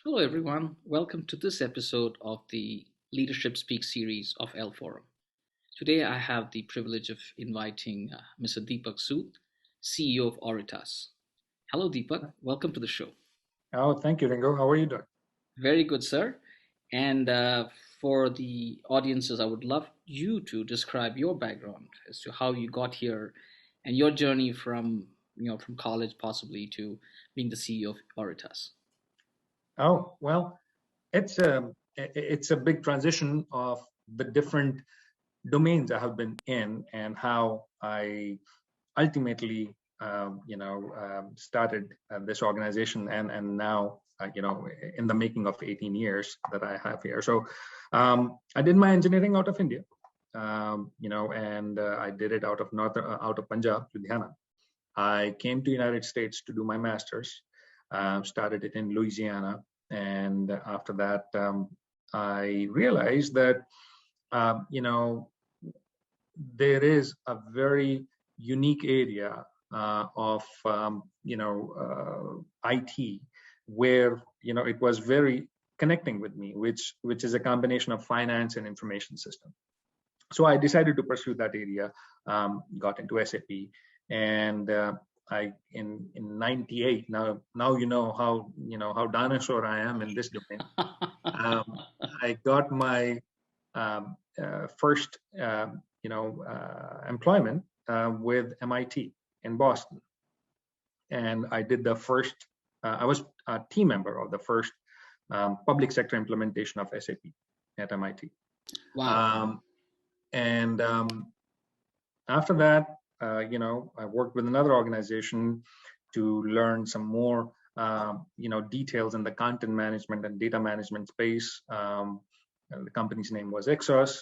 Hello, everyone. Welcome to this episode of the Leadership Speak series of L Forum. Today, I have the privilege of inviting Mr. Deepak Sood, CEO of Oritas. Hello, Deepak. Welcome to the show. Oh, thank you, Ringo. How are you doing? Very good, sir. And for the audiences, I would love you to describe your background as to how you got here and your journey from college possibly to being the CEO of Oritas. Oh, well, it's a big transition of the different domains I have been in and how I ultimately, started this organization and now, in the making of 18 years that I have here. So, I did my engineering out of India, and I did it out of Punjab, Ludhiana. I came to United States to do my master's. Started it in Louisiana, and after that, I realized that um, you know there is a very unique area of IT where it was very connecting with me, which is a combination of finance and information system. So I decided to pursue that area. Got into SAP, and I in '98. Now how dinosaur I am in this domain. Um, I got my first employment with MIT in Boston, and I did the first. I was a team member of the first public sector implementation of SAP at MIT. Wow. Um, and After that, I worked with another organization to learn some more, details in the content management and data management space. And the company's name was Exos.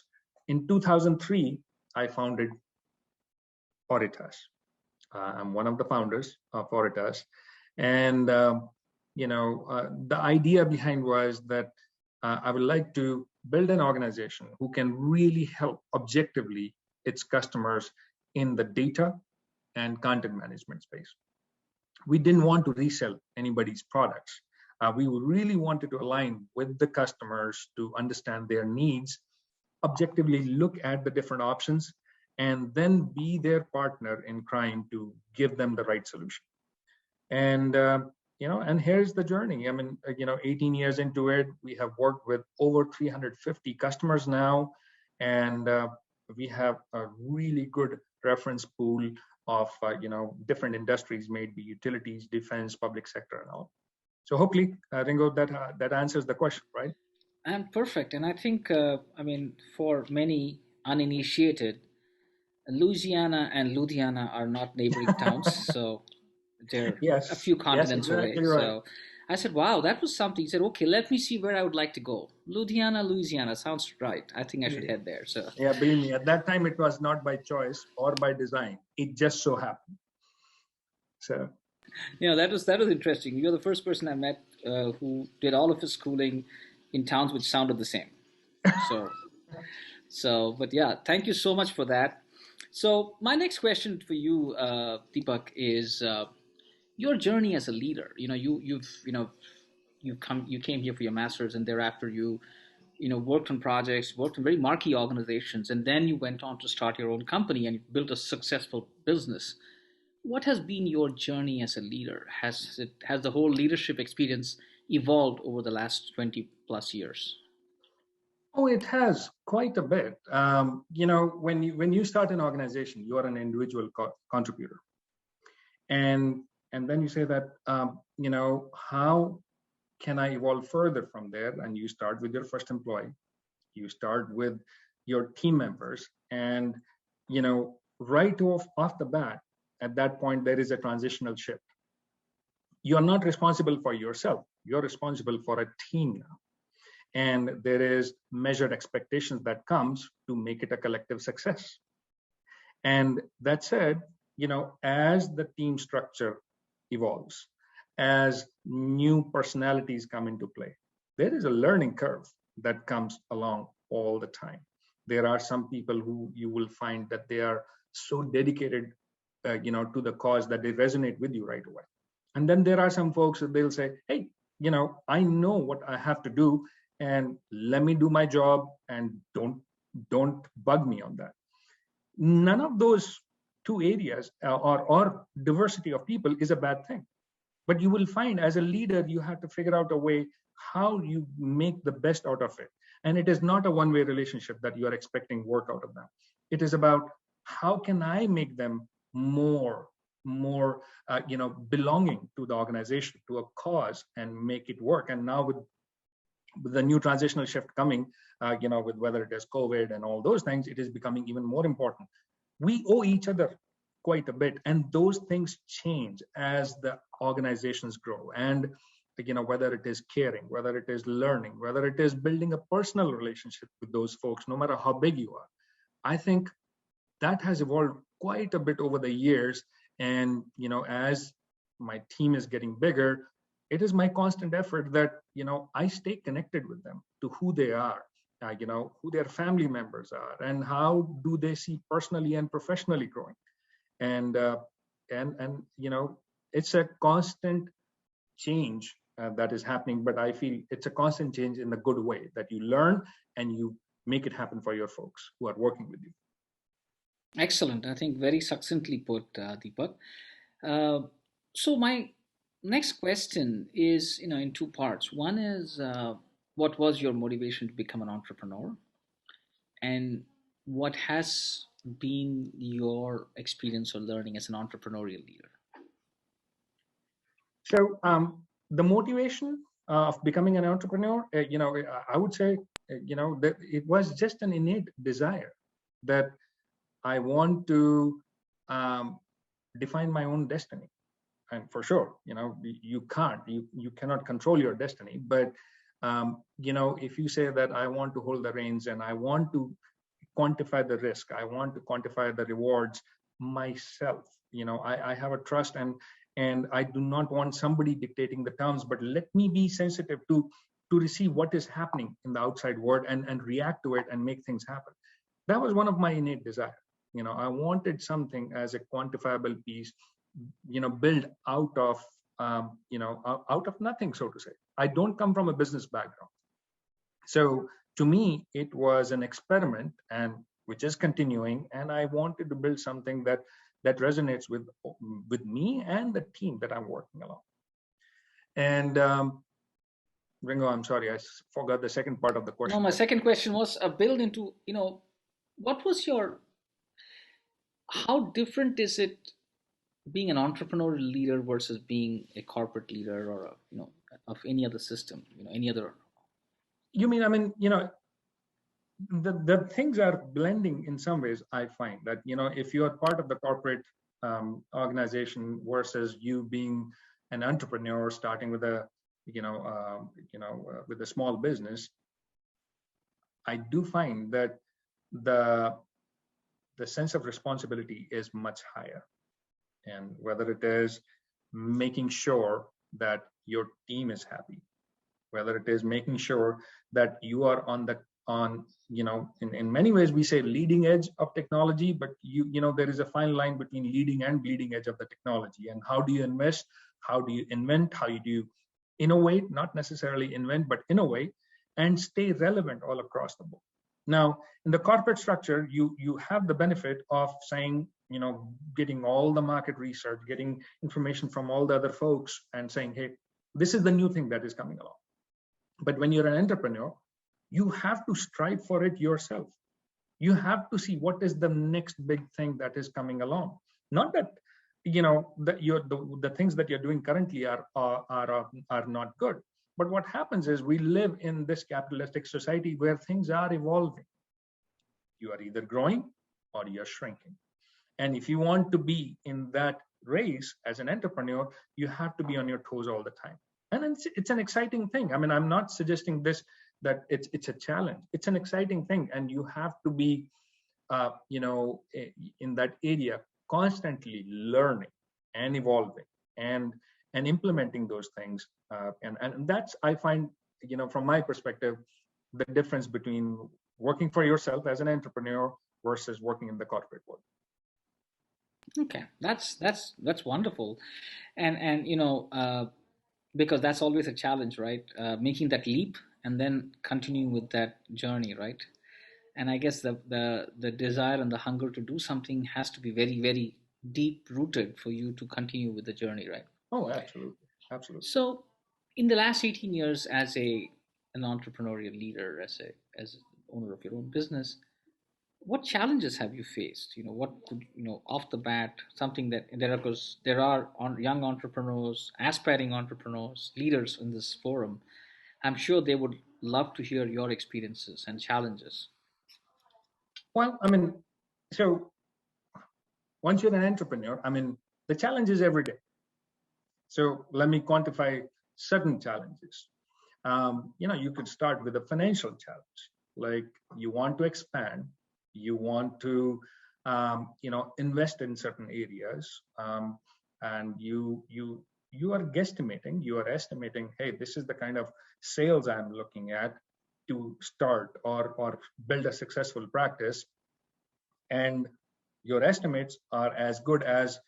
In 2003, I founded Oritas. I'm one of the founders of Oritas, and the idea behind was that I would like to build an organization who can really help objectively its customers in the data and content management space. We didn't want to resell anybody's products. We really wanted to align with the customers to understand their needs, objectively look at the different options, and then be their partner in trying to give them the right solution. And here's the journey. I mean, 18 years into it, we have worked with over 350 customers now, and we have a really good reference pool of different industries, maybe utilities, defense, public sector, and all. So hopefully, Ringo, that answers the question, right? And perfect. And I think, for many uninitiated, Louisiana and Ludhiana are not neighboring towns, so they're a Yes, few yes, continents away. exactly right. So I said, wow, that was something. He said, okay, let me see where I would like to go. Ludhiana, Louisiana sounds right. I think I should Yeah, head there. So, yeah, believe me, at that time it was not by choice or by design. It just so happened. So that was interesting. You're the first person I met who did all of his schooling in towns which sounded the same. So, but yeah, thank you so much for that. So, my next question for you, Deepak, is your journey as a leader. You came here for your masters, and thereafter you worked on projects, worked in very marquee organizations, and then you went on to start your own company and you built a successful business. What has been your journey as a leader? Has the whole leadership experience evolved over the last 20 plus years? oh, it has quite a bit. When you start an organization, you are an individual contributor, and then you say that how can I evolve further from there? And you start with your first employee, you start with your team members, and right off the bat, at that point, there is a transitional shift. You are not responsible for yourself; you're responsible for a team now, and there is measured expectations that comes to make it a collective success. And that said, as the team structure evolves, as new personalities come into play, there is a learning curve that comes along all the time. There are some people who you will find that they are so dedicated, to the cause that they resonate with you right away. And then there are some folks that they'll say, "Hey, I know what I have to do, and let me do my job, and don't bug me on that. None of those two areas, or diversity of people, is a bad thing. But you will find, as a leader, you have to figure out a way how you make the best out of it. And it is not a one-way relationship that you are expecting work out of them. It is about, how can I make them more belonging to the organization, to a cause, and make it work. And now with the new transitional shift coming, with whether it is COVID and all those things, it is becoming even more important. We owe each other quite a bit, and those things change as the organizations grow. And whether it is caring, whether it is learning, whether it is building a personal relationship with those folks, no matter how big you are, I think that has evolved quite a bit over the years. And as my team is getting bigger, it is my constant effort that I stay connected with them, to who they are, who their family members are, and how do they see personally and professionally growing. And it's a constant change that is happening, but I feel it's a constant change in the good way, that you learn and you make it happen for your folks who are working with you. Excellent. I think very succinctly put, Deepak. So my next question is, in two parts. One is, what was your motivation to become an entrepreneur, and what has been your experience or learning as an entrepreneurial leader? So the motivation of becoming an entrepreneur, I would say, that it was just an innate desire that I want to define my own destiny. And for sure, you cannot control your destiny. But if you say that I want to hold the reins and I want to quantify the risk, I want to quantify the rewards myself. I have a trust, and I do not want somebody dictating the terms, but let me be sensitive to receive what is happening in the outside world, and react to it and make things happen. That was one of my innate desires. I wanted something as a quantifiable piece, build out of out of nothing, so to say. I don't come from a business background, so to me it was an experiment, and which is continuing. And I wanted to build something that resonates with me and the team that I'm working along. And Ringo, I'm sorry, I forgot the second part of the question. No, my second question was build into, what was your, how different is it being an entrepreneurial leader versus being a corporate leader, or of any other system, any other? You mean, the things are blending in some ways. I find that if you are part of the corporate organization versus you being an entrepreneur starting with a with a small business, I do find that the sense of responsibility is much higher. And whether it is making sure that your team is happy, whether it is making sure that you are in many ways we say leading edge of technology, but there is a fine line between leading and bleeding edge of the technology. And how do you invest? How do you invent? How do you innovate? Not necessarily invent, but innovate, and stay relevant all across the board. Now, in the corporate structure, you have the benefit of saying, getting all the market research, getting information from all the other folks, and saying, hey, this is the new thing that is coming along. But when you're an entrepreneur, you have to strive for it yourself. You have to see what is the next big thing that is coming along. Not that the things that you're doing currently are not good. But what happens is, we live in this capitalistic society where things are evolving. You are either growing or you're shrinking. And if you want to be in that race as an entrepreneur, you have to be on your toes all the time. And it's an exciting thing. I'm not suggesting this that it's a challenge. It's an exciting thing, and you have to be in that area, constantly learning and evolving and implementing those things. And that's, I find, from my perspective, the difference between working for yourself as an entrepreneur versus working in the corporate world. Okay, that's wonderful. And because that's always a challenge, right? Making that leap and then continuing with that journey, right? And I guess the desire and the hunger to do something has to be very, very deep rooted for you to continue with the journey, right? Oh, absolutely, absolutely. So, in the last 18 years, as an entrepreneurial leader, as owner of your own business, what challenges have you faced? What could off the bat, something that there are, because there are young entrepreneurs, aspiring entrepreneurs, leaders in this forum. I'm sure they would love to hear your experiences and challenges. Well, I mean, so once you're an entrepreneur, I mean, the challenge is every day. So let me quantify certain challenges. You could start with a financial challenge, like you want to expand, you want to, invest in certain areas, and you are guesstimating, you are estimating, hey, this is the kind of sales I'm looking at to start or build a successful practice, and your estimates are as good as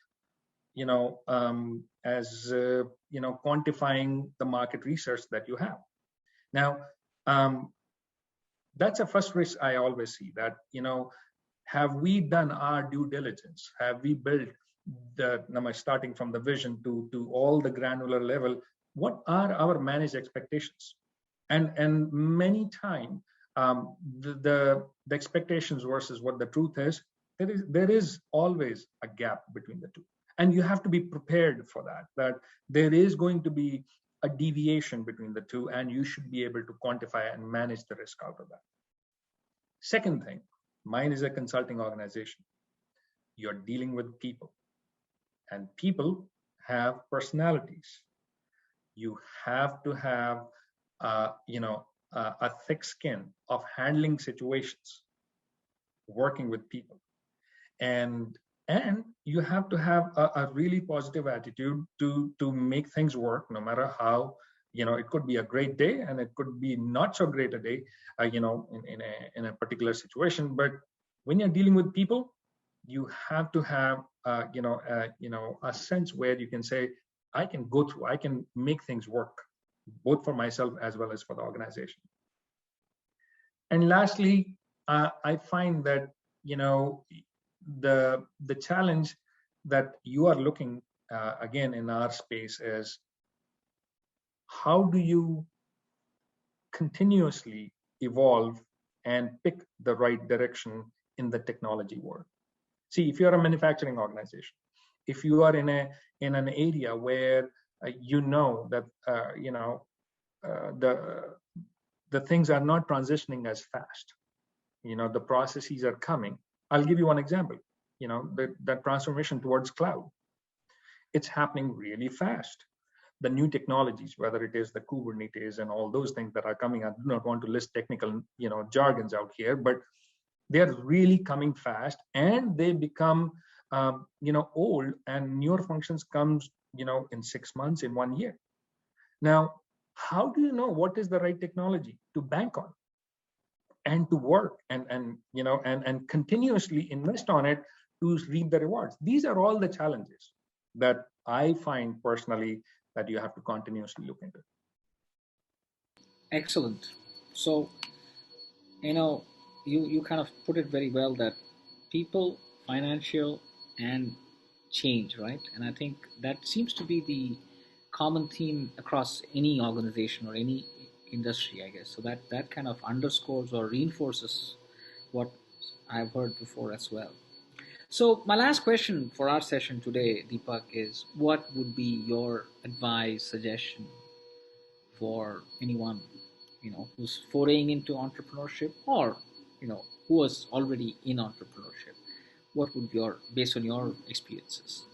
quantifying the market research that you have. Now, um, that's a first risk I always see, that have we done our due diligence? Have we built starting from the vision to all the granular level? What are our managed expectations? And many times, the expectations versus what the truth is, there is always a gap between the two, and you have to be prepared for that there is going to be a deviation between the two, and you should be able to quantify and manage the risk out of that. Second thing, mine is a consulting organization. You're dealing with people, and people have personalities. You have to have, a thick skin of handling situations, working with people, and you have to have a really positive attitude to make things work, no matter how. It could be a great day, and it could be not so great a day, in a particular situation. But when you're dealing with people, you have to have, a sense where you can say, I can go through, I can make things work, both for myself as well as for the organization. And lastly, I find that, the challenge that you are looking, again, in our space, is how do you continuously evolve and pick the right direction in the technology world. See, if you're a manufacturing organization, if you are in an area where, you know that, the things are not transitioning as fast, the processes are coming. I'll give you one example. The transformation towards cloud, it's happening really fast. The new technologies, whether it is the Kubernetes and all those things that are coming, I do not want to list technical, jargons out here, but they're really coming fast, and they become, old, and newer functions comes, in 6 months, in 1 year. Now, how do you know what is the right technology to bank on and to work and continuously invest on it to reap the rewards? These are all the challenges that I find personally that you have to continuously look into. Excellent. So, you know, you kind of put it very well, that people, financial, and change, right? And I think that seems to be the common theme across any organization or any industry, I guess. So that kind of underscores or reinforces what I've heard before as well. So my last question for our session today, Deepak, is what would be your advice, suggestion for anyone, who's foraying into entrepreneurship, or who was already in entrepreneurship? What would your, based on your experiences?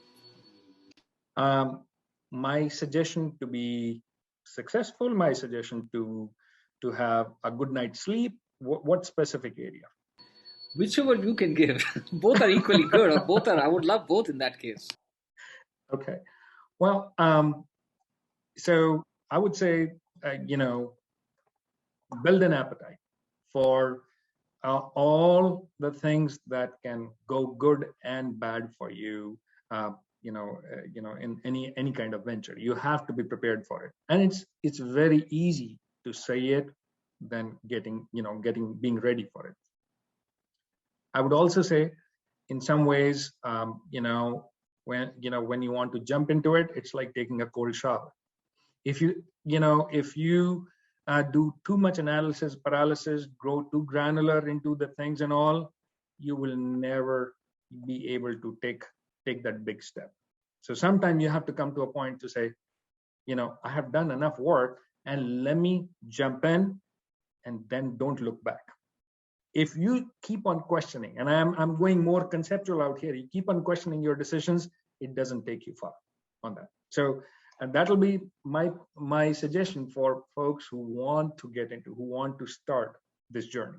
My suggestion to be successful, my suggestion to have a good night's sleep. What specific area? Whichever you can give. Both are equally good, or both are, I would love both in that case. Okay. Well, so I would say, build an appetite for, all the things that can go good and bad for you, in any kind of venture. You have to be prepared for it, and it's very easy to say it than being ready for it. I would also say, in some ways, when you want to jump into it, it's like taking a cold shower. If you do too much analysis paralysis, grow too granular into the things and all, you will never be able to take that big step. So sometimes you have to come to a point to say, I have done enough work, and let me jump in, and then don't look back. If you keep on questioning, and I'm going more conceptual out here, you keep on questioning your decisions, it doesn't take you far on that. So, and that'll be my suggestion for folks who want to start this journey.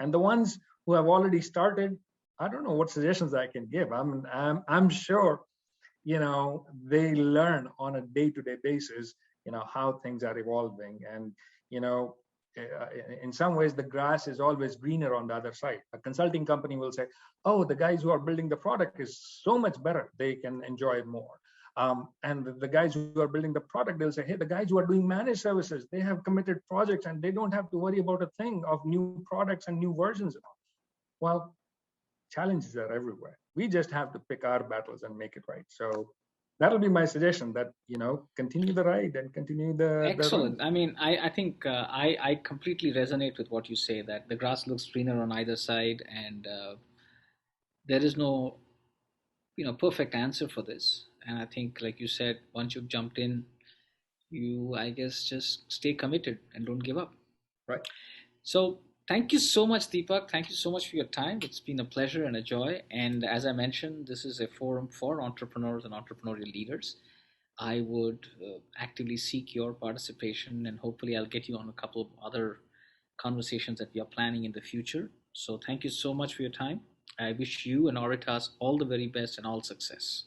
And the ones who have already started, I don't know what suggestions I can give. I'm sure, they learn on a day-to-day basis, how things are evolving, and in some ways the grass is always greener on the other side. A consulting company will say, oh, the guys who are building the product is so much better, they can enjoy it more. And the guys who are building the product, they'll say, hey, the guys who are doing managed services, they have committed projects and they don't have to worry about a thing of new products and new versions. Well, challenges are everywhere. We just have to pick our battles and make it right. So that'll be my suggestion, that continue the ride and continue the Excellent. I mean, I think I completely resonate with what you say, that the grass looks greener on either side, and there is no perfect answer for this. And I think, like you said, once you've jumped in, you, I guess, just stay committed and don't give up. right. So thank you so much, Deepak. Thank you so much for your time. It's been a pleasure and a joy. And as I mentioned, this is a forum for entrepreneurs and entrepreneurial leaders. I would actively seek your participation, and hopefully, I'll get you on a couple of other conversations that we are planning in the future. So, thank you so much for your time. I wish you and Oritas all the very best and all success.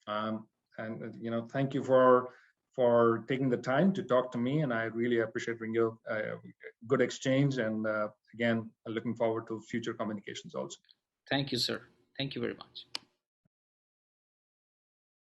And thank you for taking the time to talk to me, and I really appreciate Ringo. Good exchange, and again, looking forward to future communications also. Thank you, sir. Thank you very much.